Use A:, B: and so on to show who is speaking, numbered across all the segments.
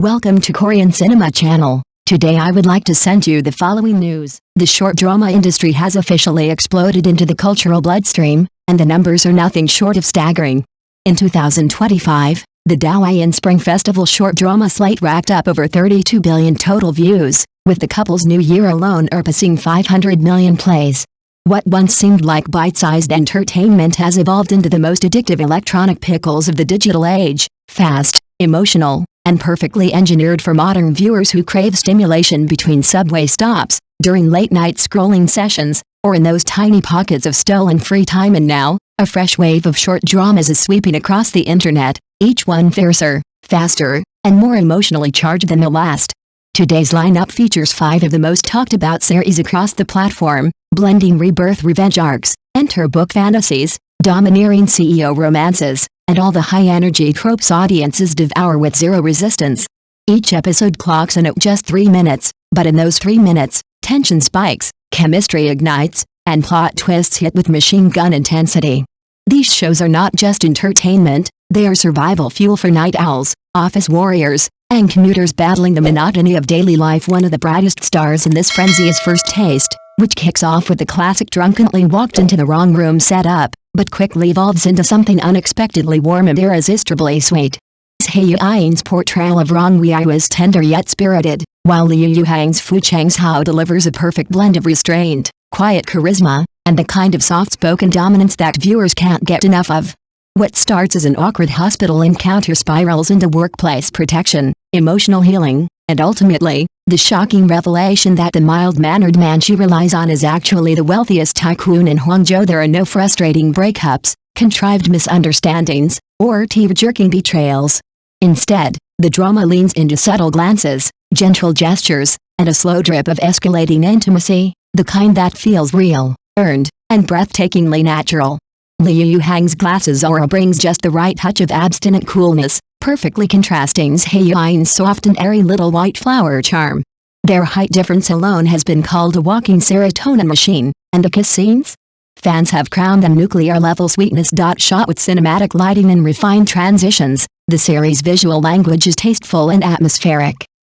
A: Welcome to Korean Cinema Channel. Today I would like to send you the following news. The short drama industry has officially exploded into the cultural bloodstream, and the numbers are nothing short of staggering. In 2025, the Hae-in Spring Festival short drama slate racked up over 32 billion total views, with the couple's new year alone surpassing 500 million plays. What once seemed like bite-sized entertainment has evolved into the most addictive electronic pickles of the digital age, fast, emotional, and perfectly engineered for modern viewers who crave stimulation between subway stops, during late-night scrolling sessions, or in those tiny pockets of stolen free time. And now, a fresh wave of short dramas is sweeping across the internet, each one fiercer, faster, and more emotionally charged than the last. Today's lineup features 5 of the most talked-about series across the platform, blending rebirth revenge arcs, enter-book fantasies, domineering CEO romances, and all the high-energy tropes audiences devour with zero resistance. Each episode clocks in at just 3 minutes, but in those 3 minutes, tension spikes, chemistry ignites, and plot twists hit with machine gun intensity. These shows are not just entertainment, they are survival fuel for night owls, office warriors, and commuters battling the monotony of daily life. One of the brightest stars in this frenzy is First Taste, which kicks off with the classic drunkenly walked into the wrong room setup, but quickly evolves into something unexpectedly warm and irresistibly sweet. Hae-in's portrayal of Rong Wei is tender yet spirited, while Liu Hang's Fu Chang's-hao delivers a perfect blend of restraint, quiet charisma, and the kind of soft-spoken dominance that viewers can't get enough of. What starts as an awkward hospital encounter spirals into workplace protection, emotional healing, and ultimately, the shocking revelation that the mild-mannered man she relies on is actually the wealthiest tycoon in Hangzhou. There are no frustrating breakups, contrived misunderstandings, or tear-jerking betrayals. Instead, the drama leans into subtle glances, gentle gestures, and a slow drip of escalating intimacy, the kind that feels real, earned, and breathtakingly natural. Liu Hang's glasses aura brings just the right touch of abstinent coolness, perfectly contrasting Hae-in's soft and airy little white flower charm. Their height difference alone has been called a walking serotonin machine, and the kiss scenes? Fans have crowned them nuclear-level sweetness. Shot with cinematic lighting and refined transitions, the series' visual language is tasteful and atmospheric.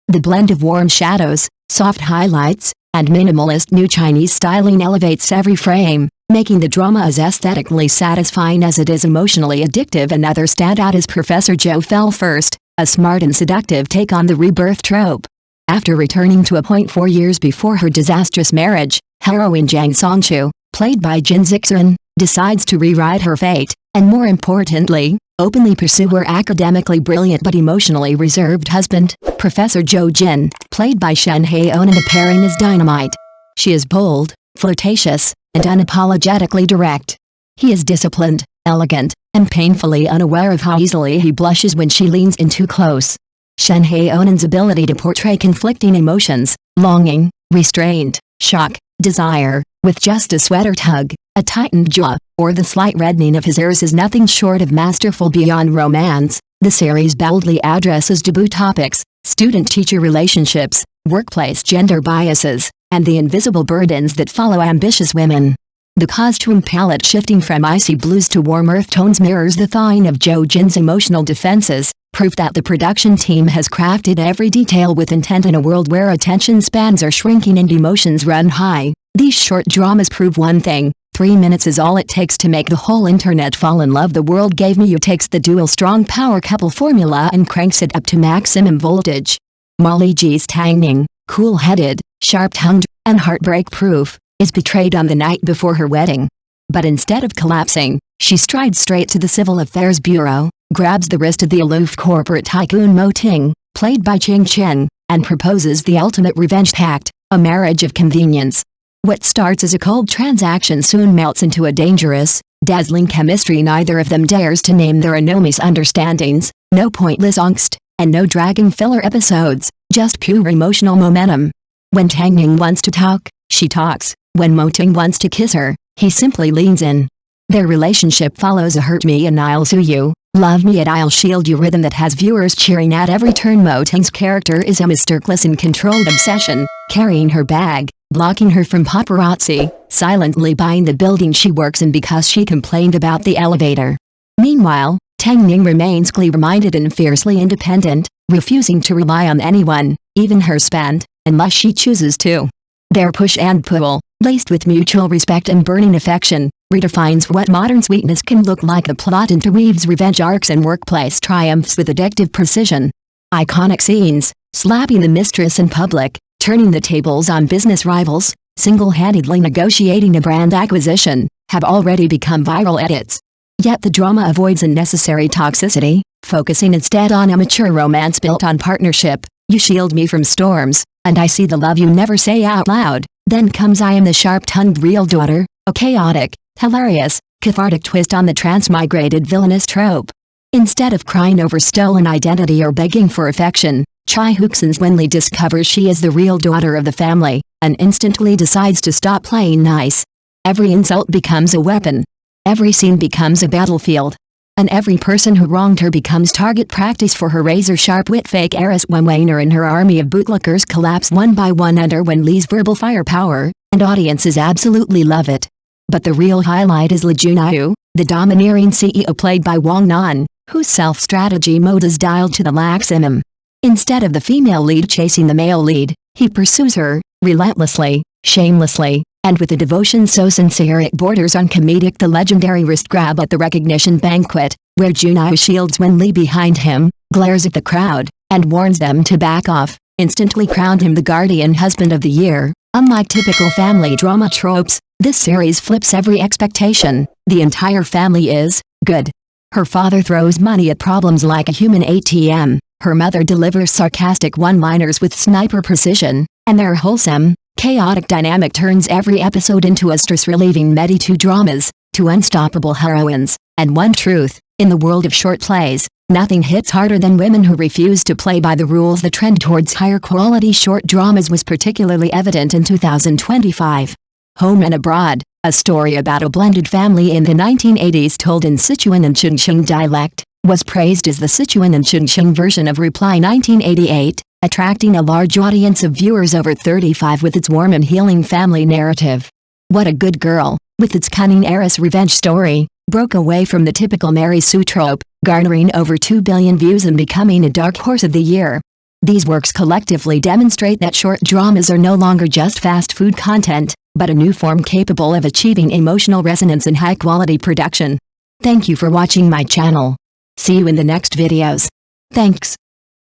A: The blend of warm shadows, soft highlights, and minimalist new Chinese styling elevates every frame, making the drama as aesthetically satisfying as it is emotionally addictive. Another standout is Professor Joe Fell First, a smart and seductive take on the rebirth trope. After returning to a point 4 years before her disastrous marriage, heroine Jang Songchu, played by Jin Zixun, decides to rewrite her fate, and more importantly, openly pursue her academically brilliant but emotionally reserved husband, Professor Jo Jin, played by Shen Hae-in. The pairing is dynamite. She is bold, flirtatious, and unapologetically direct. He is disciplined, elegant, and painfully unaware of how easily he blushes when she leans in too close. Shen Hae-in's ability to portray conflicting emotions, longing, restraint, shock, desire, with just a sweater tug, a tightened jaw, or the slight reddening of his ears is nothing short of masterful. Beyond romance, the series boldly addresses taboo topics, student-teacher relationships, workplace gender biases, and the invisible burdens that follow ambitious women. The costume palette shifting from icy blues to warm earth tones mirrors the thawing of Jo Jin's emotional defenses, proof that the production team has crafted every detail with intent. In a world where attention spans are shrinking and emotions run high, these short dramas prove one thing: 3 minutes is all it takes to make the whole internet fall in love. The World Gave Me You takes the dual strong power couple formula and cranks it up to maximum voltage. Molly G's Tangning, cool-headed, sharp-tongued, and heartbreak-proof, is betrayed on the night before her wedding. But instead of collapsing, she strides straight to the Civil Affairs Bureau, grabs the wrist of the aloof corporate tycoon Mo Ting, played by Ching Chen, and proposes the ultimate revenge pact, a marriage of convenience. What starts as a cold transaction soon melts into a dangerous, dazzling chemistry. Neither of them dares to name. There are no misunderstandings, no pointless angst, and no dragging filler episodes, just pure emotional momentum. When Tangning wants to talk, she talks. When Mo Ting wants to kiss her, he simply leans in. Their relationship follows a hurt me and I'll sue you, love me and I'll shield you rhythm that has viewers cheering at every turn. Mo Ting's character is a mysteriously and controlled obsession, carrying her bag, blocking her from paparazzi, silently buying the building she works in because she complained about the elevator. Meanwhile, Tang Ning remains clear-minded and fiercely independent, refusing to rely on anyone, even her husband, unless she chooses to. Their push and pull, laced with mutual respect and burning affection, redefines what modern sweetness can look like. The plot interweaves revenge arcs and workplace triumphs with addictive precision. Iconic scenes, slapping the mistress in public, turning the tables on business rivals, single-handedly negotiating a brand acquisition, have already become viral edits. Yet the drama avoids unnecessary toxicity, focusing instead on a mature romance built on partnership. You shield me from storms, and I see the love you never say out loud. Then comes I am the sharp-tongued real daughter, a chaotic, hilarious, cathartic twist on the transmigrated villainous trope. Instead of crying over stolen identity or begging for affection, Choi Hook-sun's Wenli discovers she is the real daughter of the family, and instantly decides to stop playing nice. Every insult becomes a weapon. Every scene becomes a battlefield. And every person who wronged her becomes target practice for her razor-sharp wit. Fake heiress Wen Weiner and her army of bootlickers collapse one by one under Wenli's verbal firepower, and audiences absolutely love it. But the real highlight is Lee Junhyo, the domineering CEO played by Wang Nan, whose self-strategy mode is dialed to the maximum. Instead of the female lead chasing the male lead, he pursues her, relentlessly, shamelessly, and with a devotion so sincere it borders on comedic. The legendary wrist grab at the recognition banquet, where Junhyo shields Wenli behind him, glares at the crowd, and warns them to back off, instantly crowned him the guardian husband of the year. Unlike typical family drama tropes, this series flips every expectation. The entire family is good. Her father throws money at problems like a human ATM, her mother delivers sarcastic one-liners with sniper precision, and their wholesome, chaotic dynamic turns every episode into a stress-relieving medley. Two dramas, two unstoppable heroines, and one truth: in the world of short plays, nothing hits harder than women who refuse to play by the rules. The trend towards higher quality short dramas was particularly evident in 2025. Home and Abroad, a story about a blended family in the 1980s told in Sichuan and Chongqing dialect, was praised as the Sichuan and Chongqing version of Reply 1988, attracting a large audience of viewers over 35 with its warm and healing family narrative. What a Good Girl, with its cunning heiress revenge story, broke away from the typical Mary Sue trope, garnering over 2 billion views and becoming a dark horse of the year. These works collectively demonstrate that short dramas are no longer just fast food content, but a new form capable of achieving emotional resonance and high-quality production. Thank you for watching my channel. See you in the next videos. Thanks.